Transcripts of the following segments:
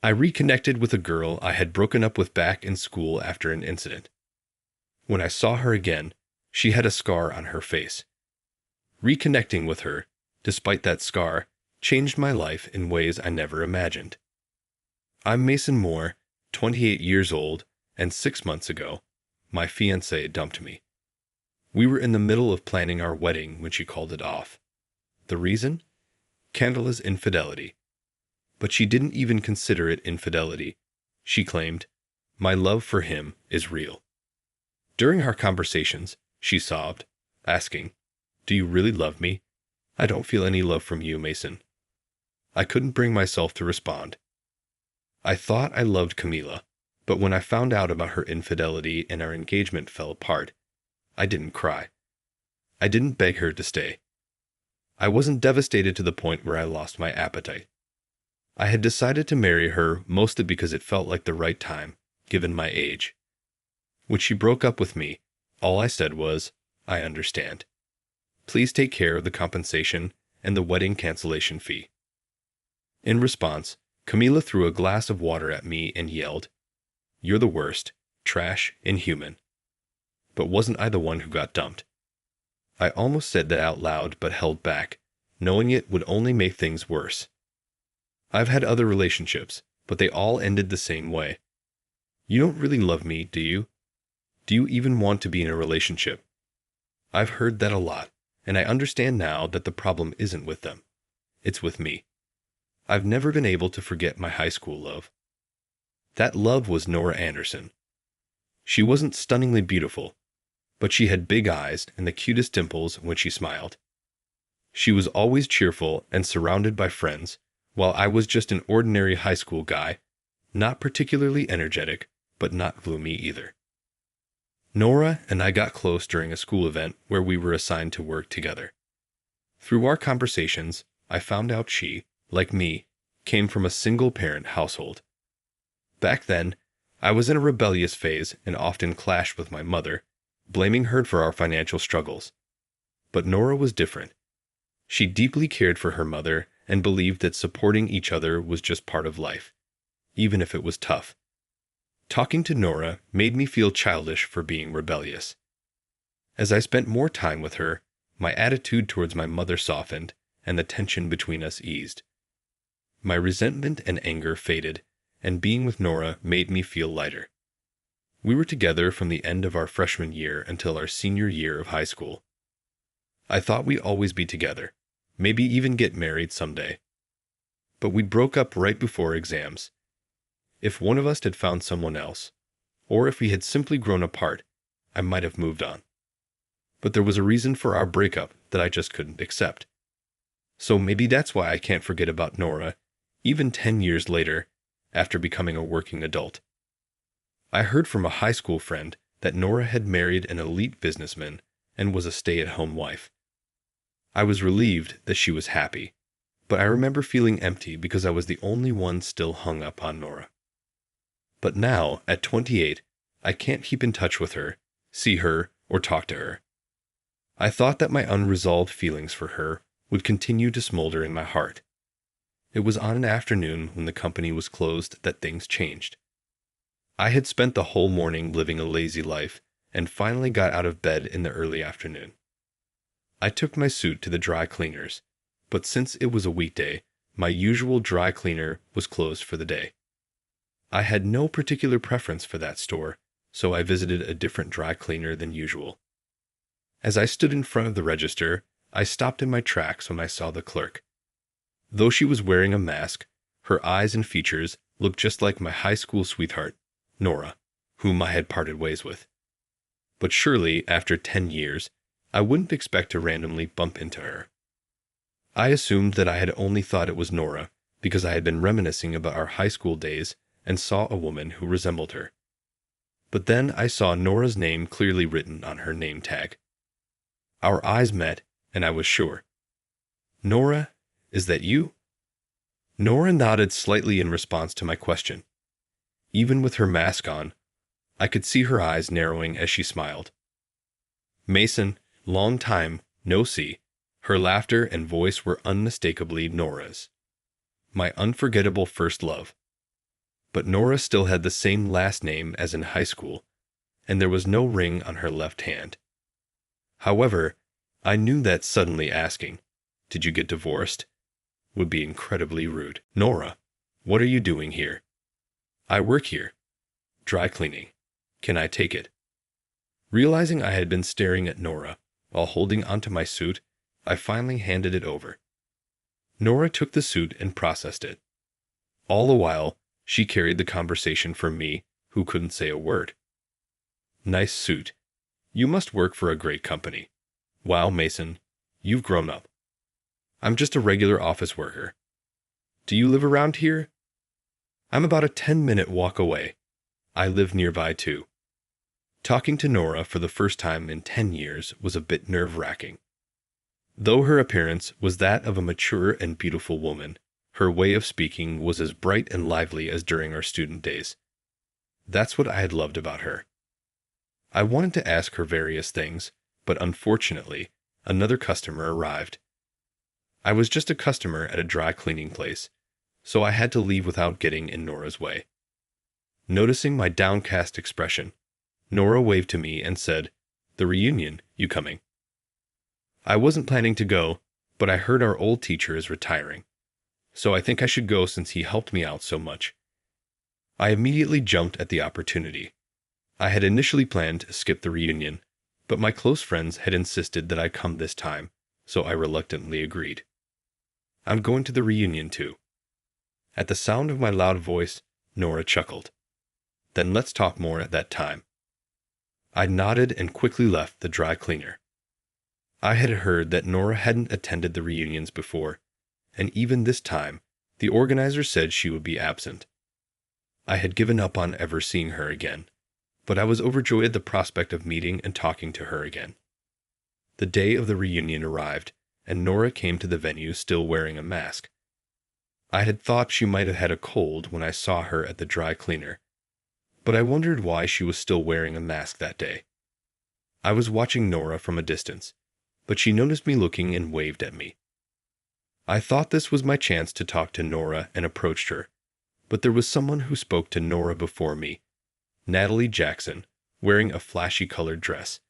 I reconnected with a girl I had broken up with back in school after an incident. When I saw her again, she had a scar on her face. Reconnecting with her, despite that scar, changed my life in ways I never imagined. I'm Mason Moore, 28 years old, and 6 months ago, my fiancée dumped me. We were in the middle of planning our wedding when she called it off. The reason? Scandalous infidelity. But she didn't even consider it infidelity. She claimed, "My love for him is real." During our conversations, she sobbed, asking, "Do you really love me? I don't feel any love from you, Mason." I couldn't bring myself to respond. I thought I loved Camila, but when I found out about her infidelity and our engagement fell apart, I didn't cry. I didn't beg her to stay. I wasn't devastated to the point where I lost my appetite. I had decided to marry her mostly because it felt like the right time, given my age. When she broke up with me, all I said was, "I understand. Please take care of the compensation and the wedding cancellation fee." In response, Camila threw a glass of water at me and yelled, "You're the worst, trash, inhuman." But wasn't I the one who got dumped? I almost said that out loud but held back, knowing it would only make things worse. I've had other relationships, but they all ended the same way. "You don't really love me, do you? Do you even want to be in a relationship?" I've heard that a lot, and I understand now that the problem isn't with them. It's with me. I've never been able to forget my high school love. That love was Nora Anderson. She wasn't stunningly beautiful, but she had big eyes and the cutest dimples when she smiled. She was always cheerful and surrounded by friends, while I was just an ordinary high school guy, not particularly energetic, but not gloomy either. Nora and I got close during a school event where we were assigned to work together. Through our conversations, I found out she, like me, came from a single-parent household. Back then, I was in a rebellious phase and often clashed with my mother, blaming her for our financial struggles. But Nora was different. She deeply cared for her mother and believed that supporting each other was just part of life, even if it was tough. Talking to Nora made me feel childish for being rebellious. As I spent more time with her, my attitude towards my mother softened and the tension between us eased. My resentment and anger faded, and being with Nora made me feel lighter. We were together from the end of our freshman year until our senior year of high school. I thought we'd always be together, maybe even get married someday. But we broke up right before exams. If one of us had found someone else, or if we had simply grown apart, I might have moved on. But there was a reason for our breakup that I just couldn't accept. So maybe that's why I can't forget about Nora, even 10 years later, after becoming a working adult. I heard from a high school friend that Nora had married an elite businessman and was a stay-at-home wife. I was relieved that she was happy, but I remember feeling empty because I was the only one still hung up on Nora. But now, at 28, I can't keep in touch with her, see her, or talk to her. I thought that my unresolved feelings for her would continue to smolder in my heart. It was on an afternoon when the company was closed that things changed. I had spent the whole morning living a lazy life and finally got out of bed in the early afternoon. I took my suit to the dry cleaners, but since it was a weekday, my usual dry cleaner was closed for the day. I had no particular preference for that store, so I visited a different dry cleaner than usual. As I stood in front of the register, I stopped in my tracks when I saw the clerk. Though she was wearing a mask, her eyes and features looked just like my high school sweetheart, Nora, whom I had parted ways with. But surely, after 10 years, I wouldn't expect to randomly bump into her. I assumed that I had only thought it was Nora because I had been reminiscing about our high school days and saw a woman who resembled her. But then I saw Nora's name clearly written on her name tag. Our eyes met, and I was sure. "Nora, is that you?" Nora nodded slightly in response to my question. Even with her mask on, I could see her eyes narrowing as she smiled. "Mason, long time, no see." Her laughter and voice were unmistakably Nora's. My unforgettable first love. But Nora still had the same last name as in high school, and there was no ring on her left hand. However, I knew that suddenly asking, "Did you get divorced?" would be incredibly rude. "Nora, what are you doing here?" "I work here. Dry cleaning. Can I take it?" Realizing I had been staring at Nora while holding onto my suit, I finally handed it over. Nora took the suit and processed it. All the while, she carried the conversation for me, who couldn't say a word. "Nice suit. You must work for a great company. Wow, Mason, you've grown up." "I'm just a regular office worker." "Do you live around here?" "I'm about a 10-minute walk away. I live nearby too." Talking to Nora for the first time in 10 years was a bit nerve-wracking. Though her appearance was that of a mature and beautiful woman, her way of speaking was as bright and lively as during our student days. That's what I had loved about her. I wanted to ask her various things, but unfortunately, another customer arrived. I was just a customer at a dry cleaning place, so I had to leave without getting in Nora's way. Noticing my downcast expression, Nora waved to me and said, "The reunion, you coming?" I wasn't planning to go, but I heard our old teacher is retiring, so I think I should go since he helped me out so much. I immediately jumped at the opportunity. I had initially planned to skip the reunion, but my close friends had insisted that I come this time, so I reluctantly agreed. "I'm going to the reunion too." At the sound of my loud voice, Nora chuckled. "Then let's talk more at that time." I nodded and quickly left the dry cleaner. I had heard that Nora hadn't attended the reunions before, and even this time, the organizer said she would be absent. I had given up on ever seeing her again, but I was overjoyed at the prospect of meeting and talking to her again. The day of the reunion arrived, and Nora came to the venue still wearing a mask. I had thought she might have had a cold when I saw her at the dry cleaner, but I wondered why she was still wearing a mask that day. I was watching Nora from a distance, but she noticed me looking and waved at me. I thought this was my chance to talk to Nora and approached her, but there was someone who spoke to Nora before me, Natalie Jackson, wearing a flashy colored dress.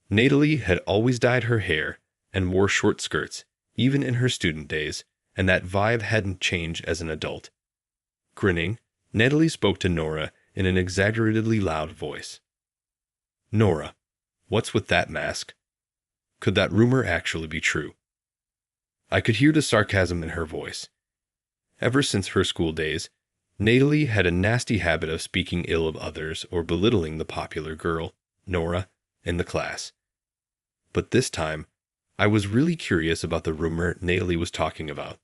Natalie had always dyed her hair and wore short skirts, even in her student days, and that vibe hadn't changed as an adult. Grinning, Natalie spoke to Nora in an exaggeratedly loud voice. "Nora, what's with that mask? Could that rumor actually be true?" I could hear the sarcasm in her voice. Ever since her school days, Natalie had a nasty habit of speaking ill of others or belittling the popular girl, Nora, in the class. But this time, I was really curious about the rumor Natalie was talking about.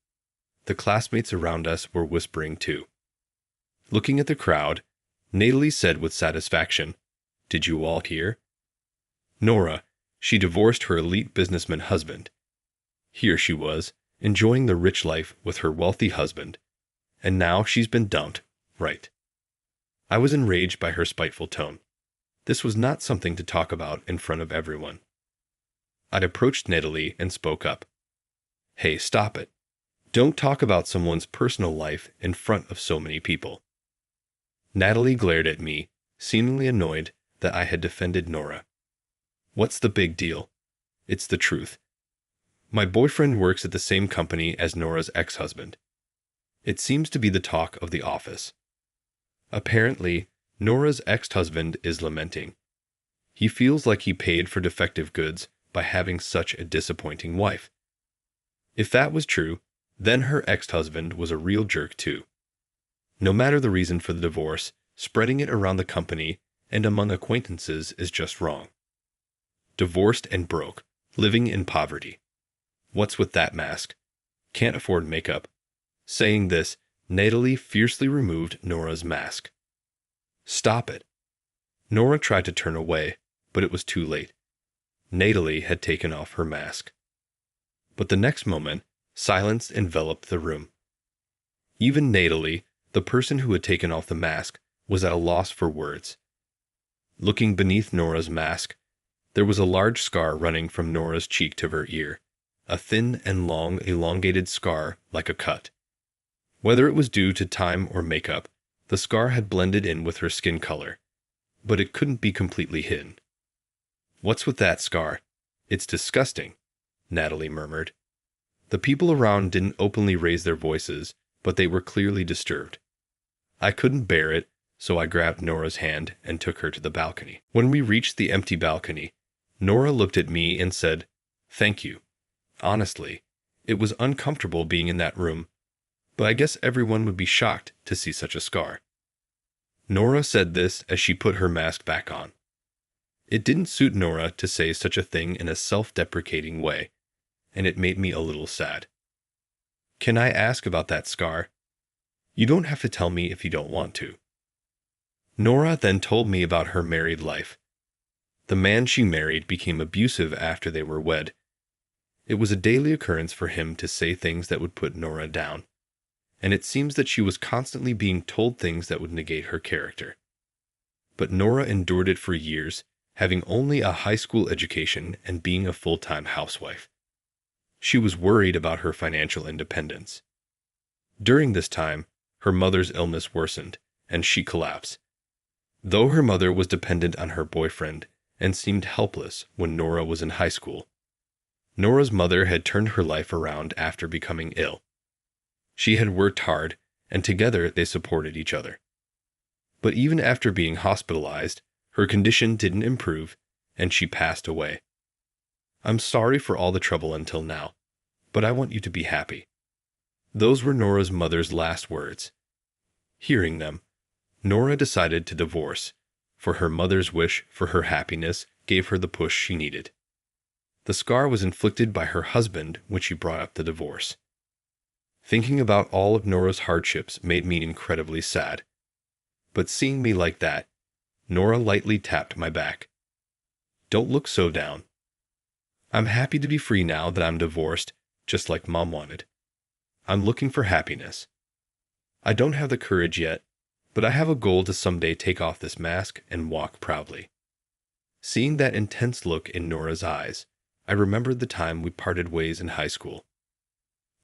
The classmates around us were whispering too. Looking at the crowd, Natalie said with satisfaction, "Did you all hear? Nora, she divorced her elite businessman husband. Here she was, enjoying the rich life with her wealthy husband, and now she's been dumped, right?" I was enraged by her spiteful tone. This was not something to talk about in front of everyone. I approached Natalie and spoke up. "Hey, stop it. Don't talk about someone's personal life in front of so many people." Natalie glared at me, seemingly annoyed that I had defended Nora. "What's the big deal? It's the truth. My boyfriend works at the same company as Nora's ex-husband. It seems to be the talk of the office. Apparently, Nora's ex-husband is lamenting. He feels like he paid for defective goods by having such a disappointing wife. If that was true, then her ex-husband was a real jerk too. No matter the reason for the divorce, spreading it around the company and among acquaintances is just wrong. Divorced and broke, living in poverty. What's with that mask? Can't afford makeup." Saying this, Natalie fiercely removed Nora's mask. "Stop it." Nora tried to turn away, but it was too late. Natalie had taken off her mask. But the next moment, silence enveloped the room. Even Natalie, the person who had taken off the mask, was at a loss for words. Looking beneath Nora's mask, there was a large scar running from Nora's cheek to her ear, a thin and long elongated scar like a cut. Whether it was due to time or makeup, The scar had blended in with her skin color, but it couldn't be completely hidden. "What's with that scar? It's disgusting," Natalie murmured. The people around didn't openly raise their voices, but they were clearly disturbed. I couldn't bear it, so I grabbed Nora's hand and took her to the balcony. When we reached the empty balcony, Nora looked at me and said, "Thank you. Honestly, it was uncomfortable being in that room, but I guess everyone would be shocked to see such a scar." Nora said this as she put her mask back on. It didn't suit Nora to say such a thing in a self-deprecating way, and it made me a little sad. "Can I ask about that scar? You don't have to tell me if you don't want to." Nora then told me about her married life. The man she married became abusive after they were wed. It was a daily occurrence for him to say things that would put Nora down, and it seems that she was constantly being told things that would negate her character. But Nora endured it for years, having only a high school education and being a full-time housewife. She was worried about her financial independence. During this time, her mother's illness worsened, and she collapsed. Though her mother was dependent on her boyfriend and seemed helpless when Nora was in high school, Nora's mother had turned her life around after becoming ill. She had worked hard, and together they supported each other. But even after being hospitalized, her condition didn't improve, and she passed away. "I'm sorry for all the trouble until now, but I want you to be happy." Those were Nora's mother's last words. Hearing them, Nora decided to divorce, for her mother's wish for her happiness gave her the push she needed. The scar was inflicted by her husband when she brought up the divorce. Thinking about all of Nora's hardships made me incredibly sad. But seeing me like that, Nora lightly tapped my back. "Don't look so down. I'm happy to be free now that I'm divorced, just like Mom wanted. I'm looking for happiness. I don't have the courage yet, but I have a goal to someday take off this mask and walk proudly." Seeing that intense look in Nora's eyes, I remembered the time we parted ways in high school.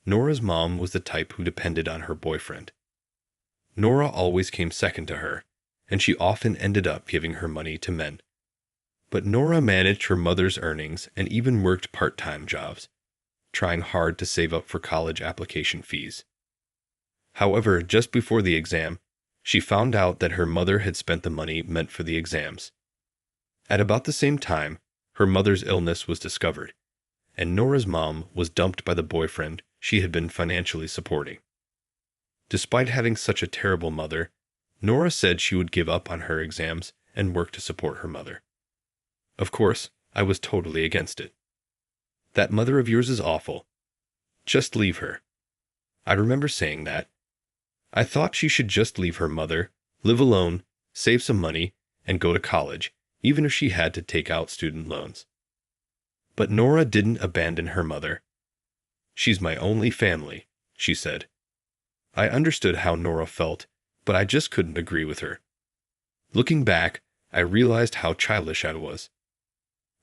Nora's mom was the type who depended on her boyfriend. Nora always came second to her, and she often ended up giving her money to men. But Nora managed her mother's earnings and even worked part-time jobs, trying hard to save up for college application fees. However, just before the exam, she found out that her mother had spent the money meant for the exams. At about the same time, her mother's illness was discovered, and Nora's mom was dumped by the boyfriend she had been financially supporting. Despite having such a terrible mother, Nora said she would give up on her exams and work to support her mother. Of course, I was totally against it. "That mother of yours is awful. Just leave her." I remember saying that. I thought she should just leave her mother, live alone, save some money, and go to college, even if she had to take out student loans. But Nora didn't abandon her mother. "She's my only family," she said. I understood how Nora felt, but I just couldn't agree with her. Looking back, I realized how childish I was.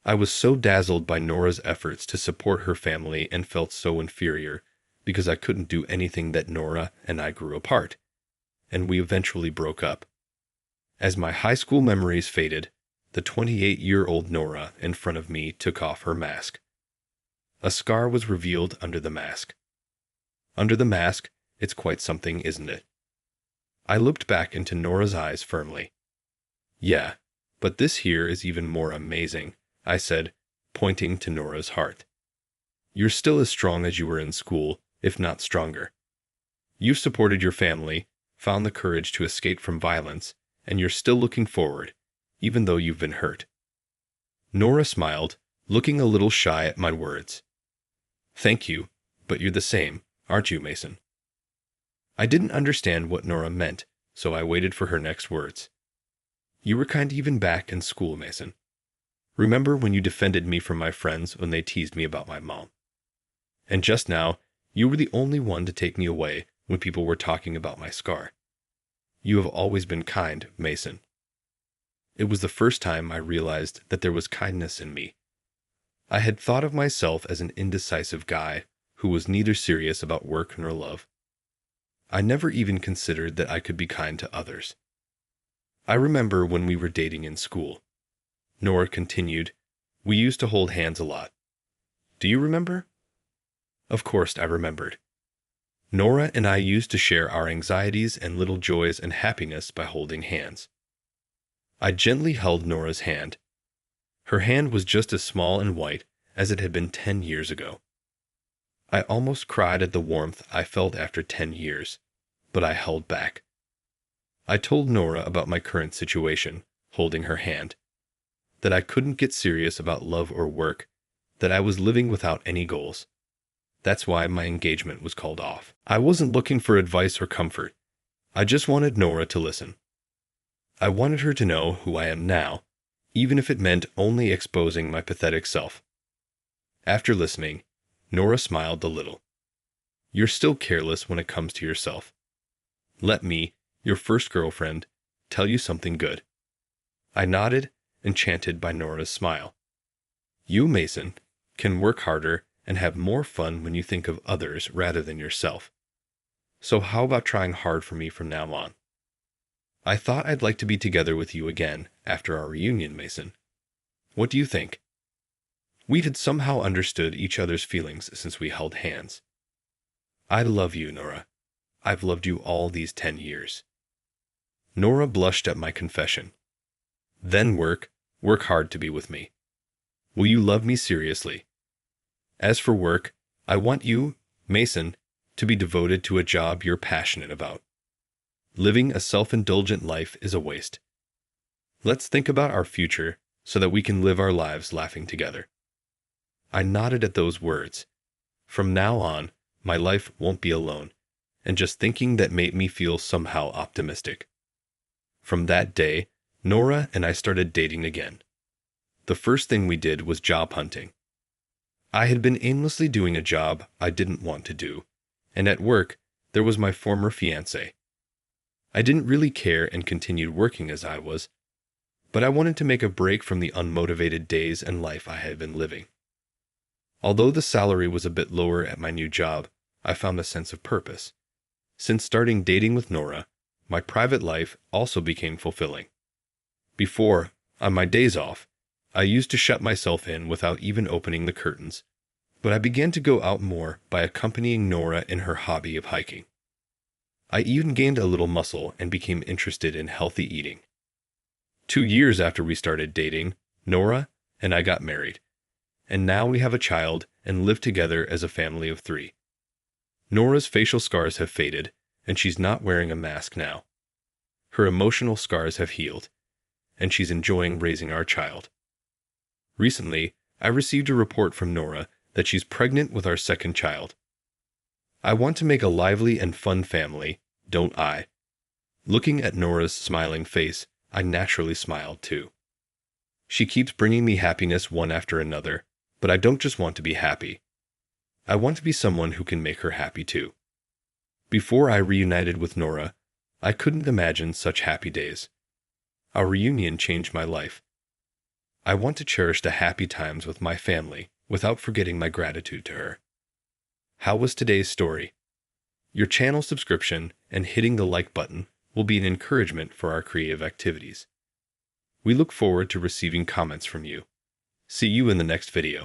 I was so dazzled by Nora's efforts to support her family and felt so inferior because I couldn't do anything that Nora and I grew apart, and we eventually broke up. As my high school memories faded, the 28-year-old Nora in front of me took off her mask. A scar was revealed under the mask. Under the mask, it's quite something, isn't it? I looked back into Nora's eyes firmly. "Yeah, but this here is even more amazing," I said, pointing to Nora's heart. "You're still as strong as you were in school, if not stronger. You've supported your family, found the courage to escape from violence, and you're still looking forward, even though you've been hurt." Nora smiled, looking a little shy at my words. "Thank you, but you're the same, aren't you, Mason?" I didn't understand what Nora meant, so I waited for her next words. "You were kind even back in school, Mason. Remember when you defended me from my friends when they teased me about my mom? And just now, you were the only one to take me away when people were talking about my scar. You have always been kind, Mason." It was the first time I realized that there was kindness in me. I had thought of myself as an indecisive guy who was neither serious about work nor love. I never even considered that I could be kind to others. I remember when we were dating in school. Nora continued, we used to hold hands a lot. Do you remember? Of course I remembered. Nora and I used to share our anxieties and little joys and happiness by holding hands. I gently held Nora's hand. Her hand was just as small and white as it had been 10 years ago. I almost cried at the warmth I felt after 10 years, but I held back. I told Nora about my current situation, holding her hand, that I couldn't get serious about love or work, that I was living without any goals. That's why my engagement was called off. I wasn't looking for advice or comfort. I just wanted Nora to listen. I wanted her to know who I am now, even if it meant only exposing my pathetic self. After listening, Nora smiled a little. You're still careless when it comes to yourself. Let me, your first girlfriend, tell you something good. I nodded, enchanted by Nora's smile. You, Mason, can work harder and have more fun when you think of others rather than yourself. So how about trying hard for me from now on? I thought I'd like to be together with you again after our reunion, Mason. What do you think? We had somehow understood each other's feelings since we held hands. I love you, Nora. I've loved you all these 10 years. Nora blushed at my confession. Then work hard to be with me. Will you love me seriously? As for work, I want you, Mason, to be devoted to a job you're passionate about. Living a self-indulgent life is a waste. Let's think about our future so that we can live our lives laughing together. I nodded at those words. From now on, my life won't be alone, and just thinking that made me feel somehow optimistic. From that day, Nora and I started dating again. The first thing we did was job hunting. I had been aimlessly doing a job I didn't want to do, and at work, there was my former fiancé. I didn't really care and continued working as I was, but I wanted to make a break from the unmotivated days and life I had been living. Although the salary was a bit lower at my new job, I found a sense of purpose. Since starting dating with Nora, my private life also became fulfilling. Before, on my days off, I used to shut myself in without even opening the curtains, but I began to go out more by accompanying Nora in her hobby of hiking. I even gained a little muscle and became interested in healthy eating. 2 years after we started dating, Nora and I got married, and now we have a child and live together as a family of 3. Nora's facial scars have faded, and she's not wearing a mask now. Her emotional scars have healed, and she's enjoying raising our child. Recently, I received a report from Nora that she's pregnant with our second child. I want to make a lively and fun family, don't I? Looking at Nora's smiling face, I naturally smiled too. She keeps bringing me happiness one after another, but I don't just want to be happy. I want to be someone who can make her happy too. Before I reunited with Nora, I couldn't imagine such happy days. Our reunion changed my life. I want to cherish the happy times with my family without forgetting my gratitude to her. How was today's story? Your channel subscription and hitting the like button will be an encouragement for our creative activities. We look forward to receiving comments from you. See you in the next video.